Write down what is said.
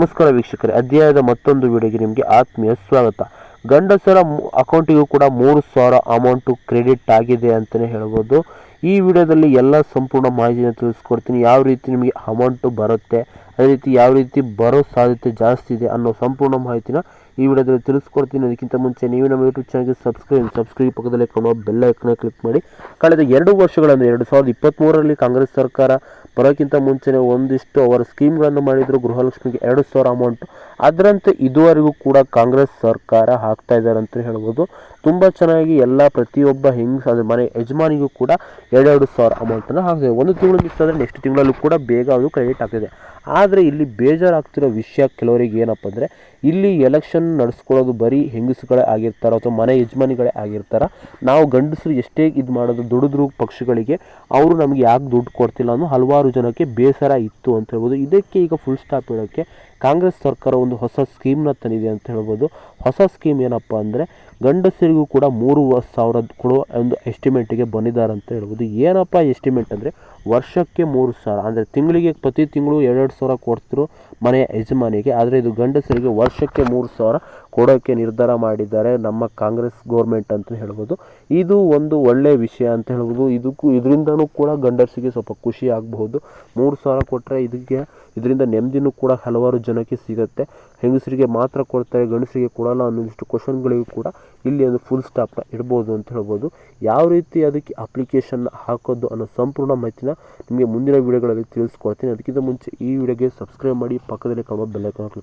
ನಮಸ್ಕಾರ ವೀಕ್ಷಕರೇ, ಅಧ್ಯಾಯದ ಮತ್ತೊಂದು ವಿಡಿಯೋಗೆ ನಿಮಗೆ ಆತ್ಮೀಯ ಸ್ವಾಗತ. ಗಂಡಸರ ಅಕೌಂಟಿಗೂ ಕೂಡ 3,000 ಅಮೌಂಟು ಕ್ರೆಡಿಟ್ ಆಗಿದೆ ಅಂತಲೇ ಹೇಳ್ಬೋದು. ಈ ವಿಡಿಯೋದಲ್ಲಿ ಎಲ್ಲ ಸಂಪೂರ್ಣ ಮಾಹಿತಿಯನ್ನು ತಿಳಿಸ್ಕೊಡ್ತೀನಿ. ಯಾವ ರೀತಿ ನಿಮಗೆ ಅಮೌಂಟು ಬರುತ್ತೆ, ಅದೇ ರೀತಿ ಯಾವ ರೀತಿ ಬರೋ ಸಾಧ್ಯತೆ ಜಾಸ್ತಿ ಇದೆ ಅನ್ನೋ ಸಂಪೂರ್ಣ ಮಾಹಿತಿನ ಈ ವಿಡಿಯೋದಲ್ಲಿ ತಿಳಿಸ್ಕೊಡ್ತೀನಿ. ಅದಕ್ಕಿಂತ ಮುಂಚೆ ನೀವು ನಮ್ಮ ಯೂಟ್ಯೂಬ್ ಚಾನಲ್ಗೆ ಸಬ್ಸ್ಕ್ರೈಬ್ ಪಕ್ಕದಲ್ಲಿ ಕಾಣುವ ಬೆಲ್ ಐಕಾನ್ ಕ್ಲಿಕ್ ಮಾಡಿ. ಕಳೆದ 2 ವರ್ಷಗಳಲ್ಲಿ 2023ರಲ್ಲಿ ಕಾಂಗ್ರೆಸ್ ಸರ್ಕಾರ ಬರೋಕ್ಕಿಂತ ಮುಂಚೆನೇ ಒಂದಿಷ್ಟು ಅವರ ಸ್ಕೀಮ್ಗಳನ್ನು ಮಾಡಿದ್ರು. ಗೃಹಲಕ್ಷ್ಮಿಗೆ 2,000 ಅಮೌಂಟ್, ಅದರಂತೆ ಇದುವರೆಗೂ ಕೂಡ ಕಾಂಗ್ರೆಸ್ ಸರ್ಕಾರ ಹಾಕ್ತಾ ಇದ್ದಾರೆ ಅಂತ ಹೇಳ್ಬೋದು. ತುಂಬ ಚೆನ್ನಾಗಿ ಎಲ್ಲ ಪ್ರತಿಯೊಬ್ಬ ಹೆಂಗಸ ಮನೆ ಯಜಮಾನಿಗೂ ಕೂಡ 2,000 ಅಮೌಂಟನ್ನು ಹಾಕಿದೆ. ಒಂದು ತಿಂಗಳು ಮಿಸ್ ಆದರೆ ನೆಕ್ಸ್ಟ್ ತಿಂಗಳಲ್ಲೂ ಕೂಡ ಬೇಗ ಅದು ಕ್ರೆಡಿಟ್ ಆಗ್ತಿದೆ. ಆದರೆ ಇಲ್ಲಿ ಬೇಜಾರಾಗ್ತಿರೋ ವಿಷಯ ಕೆಲವರಿಗೆ ಏನಪ್ಪ ಅಂದರೆ, ಇಲ್ಲಿ ಎಲೆಕ್ಷನ್ ನಡೆಸ್ಕೊಳ್ಳೋದು ಬರೀ ಹೆಂಗಸುಗಳೇ ಆಗಿರ್ತಾರೋ ಅಥವಾ ಮನೆ ಯಜಮಾನಿಗಳೇ ಆಗಿರ್ತಾರ. ನಾವು ಗಂಡಸರು ಎಷ್ಟೇ ಇದು ಮಾಡೋದು ದುಡಿದ್ರು ಪಕ್ಷಗಳಿಗೆ ಅವರು ನಮಗೆ ಯಾಕೆ ದುಡ್ಡು ಕೊಡ್ತಿಲ್ಲ ಅನ್ನೋ ಹಲವಾರು ಜನಕ್ಕೆ ಬೇಸರ ಇತ್ತು ಅಂತ ಹೇಳ್ಬೋದು. ಇದಕ್ಕೆ ಈಗ ಫುಲ್ ಸ್ಟಾಪ್ ಇಡೋಕ್ಕೆ ಕಾಂಗ್ರೆಸ್ ಸರ್ಕಾರ ಒಂದು ಹೊಸ ಸ್ಕೀಮ್ನ ತಂದಿದೆ ಅಂತ ಹೇಳ್ಬೋದು. ಹೊಸ ಸ್ಕೀಮ್ ಏನಪ್ಪ ಅಂದರೆ, ಗಂಡಸರಿಗೂ ಕೂಡ 3,000 ಕೊಡುವ ಒಂದು ಎಸ್ಟಿಮೇಟಿಗೆ ಬಂದಿದ್ದಾರೆ ಅಂತ ಹೇಳ್ಬೋದು. ಏನಪ್ಪ ಎಸ್ಟಿಮೇಟ್ ಅಂದರೆ, ವರ್ಷಕ್ಕೆ 3,000 ಅಂದರೆ ತಿಂಗಳಿಗೆ ಪ್ರತಿ ತಿಂಗಳು 2,000 ಕೊಡ್ತಿದ್ರು ಮನೆಯ ಯಜಮಾನಿಗೆ. ಆದರೆ ಇದು ಗಂಡಸರಿಗೆ ವರ್ಷಕ್ಕೆ 3,000 ಕೊಡೋಕ್ಕೆ ನಿರ್ಧಾರ ಮಾಡಿದ್ದಾರೆ ನಮ್ಮ ಕಾಂಗ್ರೆಸ್ ಗೌರ್ಮೆಂಟ್ ಅಂತ ಹೇಳ್ಬೋದು. ಇದು ಒಂದು ಒಳ್ಳೆಯ ವಿಷಯ ಅಂತ ಹೇಳ್ಬೋದು. ಇದರಿಂದನೂ ಕೂಡ ಗಂಡಸರಿಗೆ ಸ್ವಲ್ಪ ಖುಷಿ ಆಗಬಹುದು. 3,000 ಕೊಟ್ಟರೆ ಇದರಿಂದ ನೆಮ್ಮದಿನೂ ಕೂಡ ಹಲವಾರು ಜನಕ್ಕೆ ಸಿಗುತ್ತೆ. ಹೆಂಗಸರಿಗೆ ಮಾತ್ರ ಕೊಡ್ತಾರೆ, ಗಂಡಸರಿಗೆ ಕೊಡಲ್ಲ ಅನ್ನೋದಿಷ್ಟು ಕ್ವಶನ್ಗಳಿಗೂ ಕೂಡ ಇಲ್ಲಿ ಒಂದು ಫುಲ್ ಸ್ಟಾಪ್ನ ಇಡ್ಬೋದು ಅಂತ ಹೇಳ್ಬೋದು. ಯಾವ ರೀತಿ ಅದಕ್ಕೆ ಅಪ್ಲಿಕೇಶನ್ ಹಾಕೋದು ಅನ್ನೋ ಸಂಪೂರ್ಣ ಮಾಹಿತಿನ ನಿಮಗೆ ಮುಂದಿನ ವಿಡಿಯೋಗಳಲ್ಲಿ ತಿಳಿಸ್ಕೊಡ್ತೀನಿ. ಅದಕ್ಕಿಂತ ಮುಂಚೆ ಈ ವಿಡಿಯೋಗೆ ಸಬ್ಸ್ಕ್ರೈಬ್ ಮಾಡಿ, ಪಕ್ಕದಲ್ಲಿ ಕಾಣುವ ಬೆಲ್ ಐಕಾನ್ ಕ್ಲಿಕ್